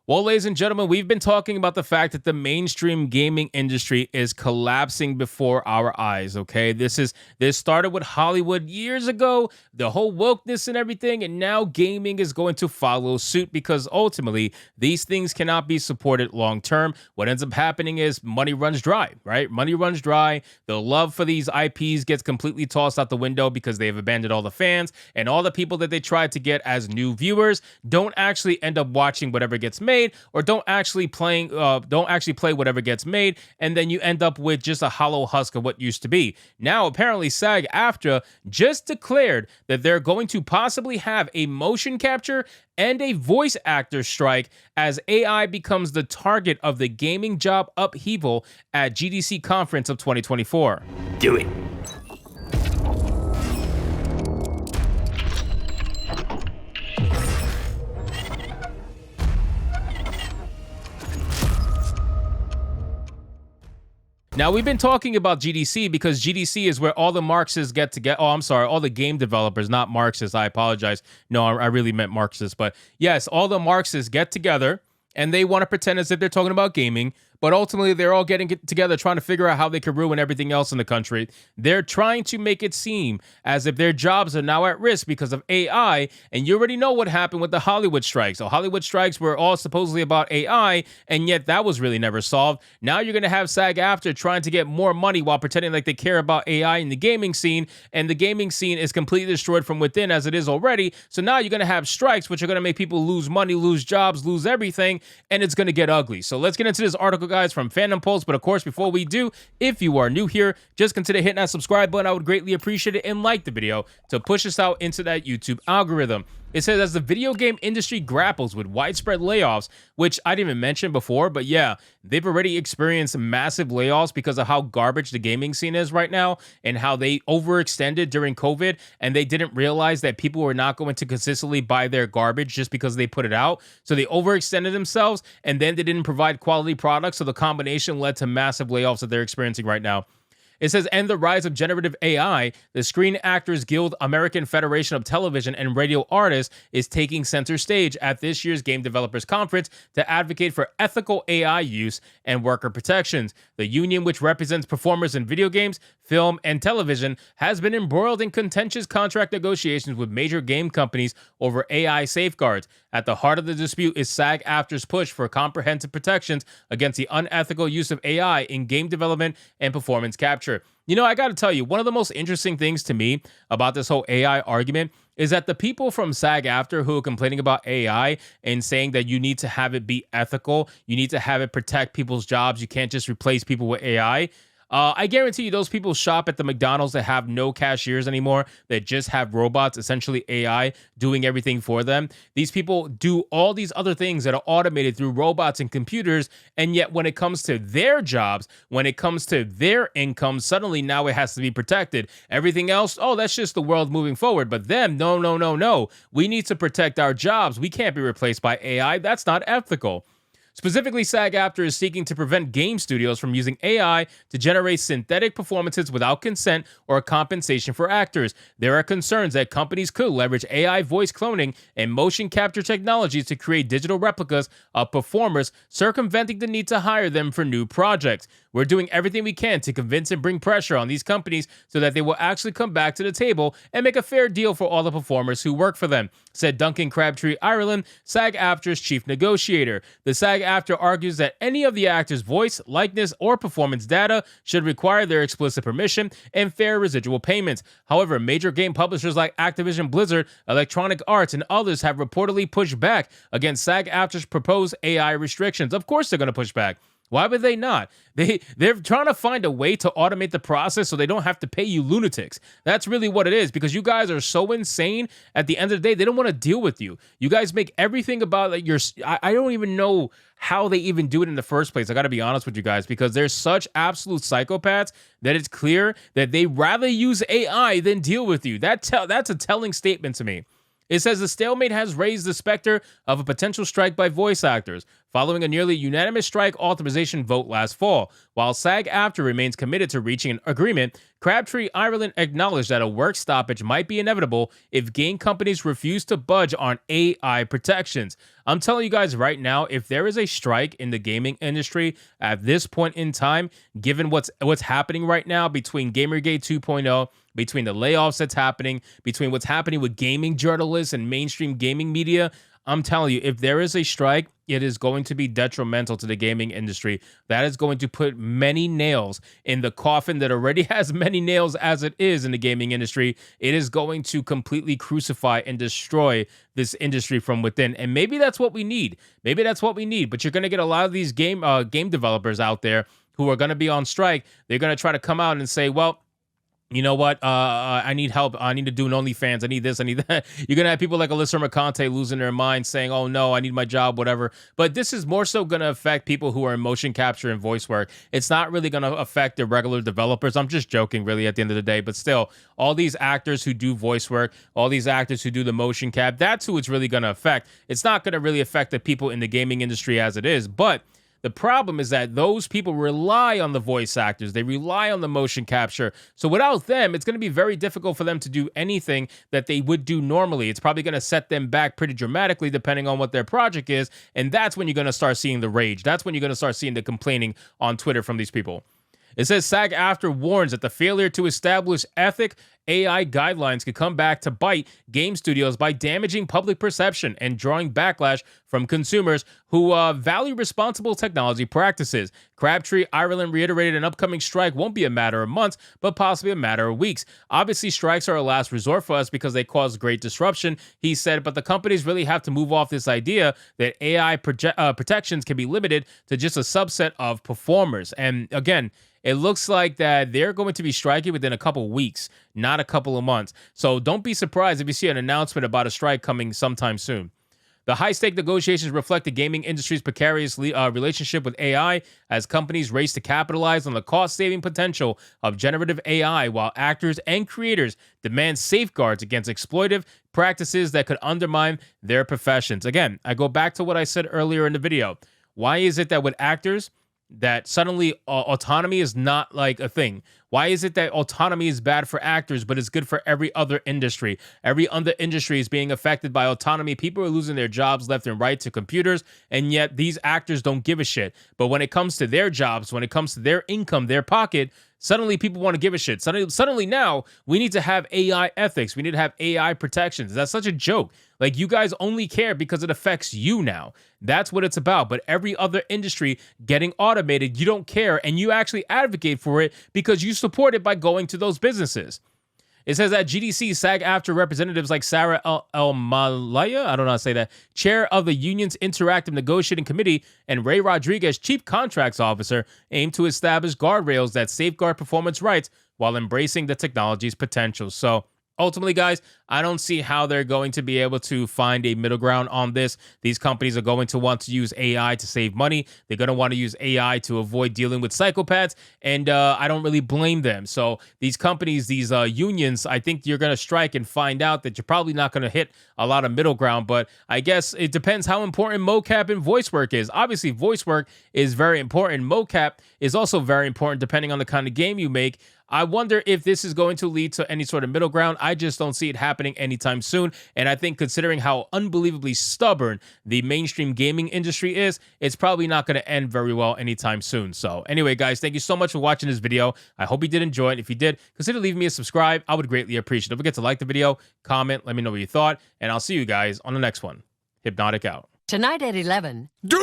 Well, ladies and gentlemen, we've been talking about the fact that the mainstream gaming industry is collapsing before our eyes, okay? This started with Hollywood years ago, the whole wokeness and everything, and now gaming is going to follow suit because ultimately these things cannot be supported long term. What ends up happening is money runs dry, right? Money runs dry. The love for these IPs gets completely tossed out the window because they've abandoned all the fans, and all the people that they tried to get as new viewers don't actually end up watching whatever gets made, or don't actually play whatever gets made, and then you end up with just a hollow husk of what used to be. Now, apparently, SAG-AFTRA just declared that they're going to possibly have a motion capture and a voice actor strike as AI becomes the target of the gaming job upheaval at GDC conference of 2024. Do it. Now, we've been talking about GDC because GDC is where all the Marxists get together. Oh, I'm sorry, all the game developers, not Marxists. I apologize. No, I really meant Marxists. But yes, all the Marxists get together and they want to pretend as if they're talking about gaming. But ultimately, they're all getting together trying to figure out how they can ruin everything else in the country. They're trying to make it seem as if their jobs are now at risk because of AI. And you already know what happened with the Hollywood strikes. The Hollywood strikes were all supposedly about AI, and yet that was really never solved. Now you're going to have SAG-AFTRA trying to get more money while pretending like they care about AI in the gaming scene. And the gaming scene is completely destroyed from within as it is already. So now you're going to have strikes, which are going to make people lose money, lose jobs, lose everything. And it's going to get ugly. So let's get into this article, guys, from Fandom Pulse. But of course, before we do, if you are new here, just consider hitting that subscribe button. I would greatly appreciate it, and like the video to push us out into that YouTube algorithm. It says, as the video game industry grapples with widespread layoffs, which I didn't even mention before, but yeah, they've already experienced massive layoffs because of how garbage the gaming scene is right now and how they overextended during COVID, and they didn't realize that people were not going to consistently buy their garbage just because they put it out. So they overextended themselves, and then they didn't provide quality products, so the combination led to massive layoffs that they're experiencing right now. It says, and the rise of generative AI, the Screen Actors Guild, American Federation of Television and Radio Artists, is taking center stage at this year's Game Developers Conference to advocate for ethical AI use and worker protections. The union, which represents performers in video games, film, and television, has been embroiled in contentious contract negotiations with major game companies over AI safeguards. At the heart of the dispute is SAG-AFTRA's push for comprehensive protections against the unethical use of AI in game development and performance capture. You know, I got to tell you, one of the most interesting things to me about this whole AI argument is that the people from SAG-AFTRA who are complaining about AI and saying that you need to have it be ethical, you need to have it protect people's jobs, you can't just replace people with AI. I guarantee you those people shop at the McDonald's that have no cashiers anymore, that just have robots, essentially AI, doing everything for them. These people do all these other things that are automated through robots and computers, and yet when it comes to their jobs, when it comes to their income, suddenly now it has to be protected. Everything else, oh, that's just the world moving forward. But them, no. We need to protect our jobs. We can't be replaced by AI. That's not ethical. Specifically, SAG-AFTRA is seeking to prevent game studios from using AI to generate synthetic performances without consent or compensation for actors. There are concerns that companies could leverage AI voice cloning and motion capture technologies to create digital replicas of performers, circumventing the need to hire them for new projects. We're doing everything we can to convince and bring pressure on these companies so that they will actually come back to the table and make a fair deal for all the performers who work for them, said Duncan Crabtree Ireland, SAG-AFTRA's chief negotiator. The SAG-AFTRA argues that any of the actor's voice, likeness, or performance data should require their explicit permission and fair residual payments. However, major game publishers like Activision Blizzard, Electronic Arts, and others have reportedly pushed back against SAG-AFTRA's proposed AI restrictions. Of course they're going to push back. Why would they not? They're trying to find a way to automate the process so they don't have to pay you lunatics. That's really what it is, because you guys are so insane. At the end of the day, they don't want to deal with you. You guys make everything about like your. I don't even know how they even do it in the first place. I got to be honest with you guys, because they're such absolute psychopaths that it's clear that they rather use AI than deal with you. That's a telling statement to me. It says the stalemate has raised the specter of a potential strike by voice actors. following a nearly unanimous strike authorization vote last fall. While SAG-AFTRA remains committed to reaching an agreement, Crabtree Ireland acknowledged that a work stoppage might be inevitable if game companies refuse to budge on AI protections. I'm telling you guys right now, if there is a strike in the gaming industry at this point in time, given what's happening right now between Gamergate 2.0, between the layoffs that's happening, between what's happening with gaming journalists and mainstream gaming media, I'm telling you, if there is a strike, it is going to be detrimental to the gaming industry. That is going to put many nails in the coffin that already has many nails as it is in the gaming industry. It is going to completely crucify and destroy this industry from within. And maybe that's what we need. Maybe that's what we need. But you're going to get a lot of these game developers out there who are going to be on strike. They're going to try to come out and say, well, you know what? I need help. I need to do an OnlyFans. I need this. I need that. You're going to have people like Alyssa Mercante losing their mind saying, oh, no, I need my job, whatever. But this is more so going to affect people who are in motion capture and voice work. It's not really going to affect the regular developers. I'm just joking, really, at the end of the day. But still, all these actors who do voice work, all these actors who do the motion cap, that's who it's really going to affect. It's not going to really affect the people in the gaming industry as it is. But the problem is that those people rely on the voice actors. They rely on the motion capture. So without them, it's going to be very difficult for them to do anything that they would do normally. It's probably going to set them back pretty dramatically depending on what their project is. And that's when you're going to start seeing the rage. That's when you're going to start seeing the complaining on Twitter from these people. It says SAG-AFTRA warns that the failure to establish ethic AI guidelines could come back to bite game studios by damaging public perception and drawing backlash from consumers who value responsible technology practices. Crabtree Ireland reiterated an upcoming strike won't be a matter of months, but possibly a matter of weeks. Obviously, strikes are a last resort for us because they cause great disruption, he said, but the companies really have to move off this idea that AI protections can be limited to just a subset of performers. And again, it looks like that they're going to be striking within a couple weeks, not a couple of months. So don't be surprised if you see an announcement about a strike coming sometime soon. The high-stake negotiations reflect the gaming industry's precarious relationship with AI as companies race to capitalize on the cost-saving potential of generative AI while actors and creators demand safeguards against exploitive practices that could undermine their professions. Again, I go back to what I said earlier in the video. Why is it that with actors that suddenly autonomy is not like a thing? Why is it that autonomy is bad for actors, but it's good for every other industry? Every other industry is being affected by autonomy. People are losing their jobs left and right to computers, and yet these actors don't give a shit. But when it comes to their jobs, when it comes to their income, their pocket, suddenly people want to give a shit. Suddenly now we need to have AI ethics. We need to have AI protections. That's such a joke. Like, you guys only care because it affects you now. That's what it's about. But every other industry getting automated, you don't care, and you actually advocate for it because you support it by going to those businesses. It says that GDC SAG-AFTRA representatives like Sarah El-Malaya, I don't know how to say that, chair of the union's interactive negotiating committee, and Ray Rodriguez, chief contracts officer, aim to establish guardrails that safeguard performance rights while embracing the technology's potential. So ultimately, guys, I don't see how they're going to be able to find a middle ground on this. These companies are going to want to use AI to save money. They're going to want to use AI to avoid dealing with psychopaths, and I don't really blame them. So these companies, these unions, I think you're going to strike and find out that you're probably not going to hit a lot of middle ground, but I guess it depends how important mocap and voice work is. Obviously, voice work is very important. Mocap is also very important depending on the kind of game you make. I wonder if this is going to lead to any sort of middle ground. I just don't see it happening anytime soon. And I think considering how unbelievably stubborn the mainstream gaming industry is, it's probably not going to end very well anytime soon. So anyway, guys, thank you so much for watching this video. I hope you did enjoy it. If you did, consider leaving me a subscribe. I would greatly appreciate it. Don't forget to like the video, comment, let me know what you thought, and I'll see you guys on the next one. Hypnotic out. Tonight at 11. Doom!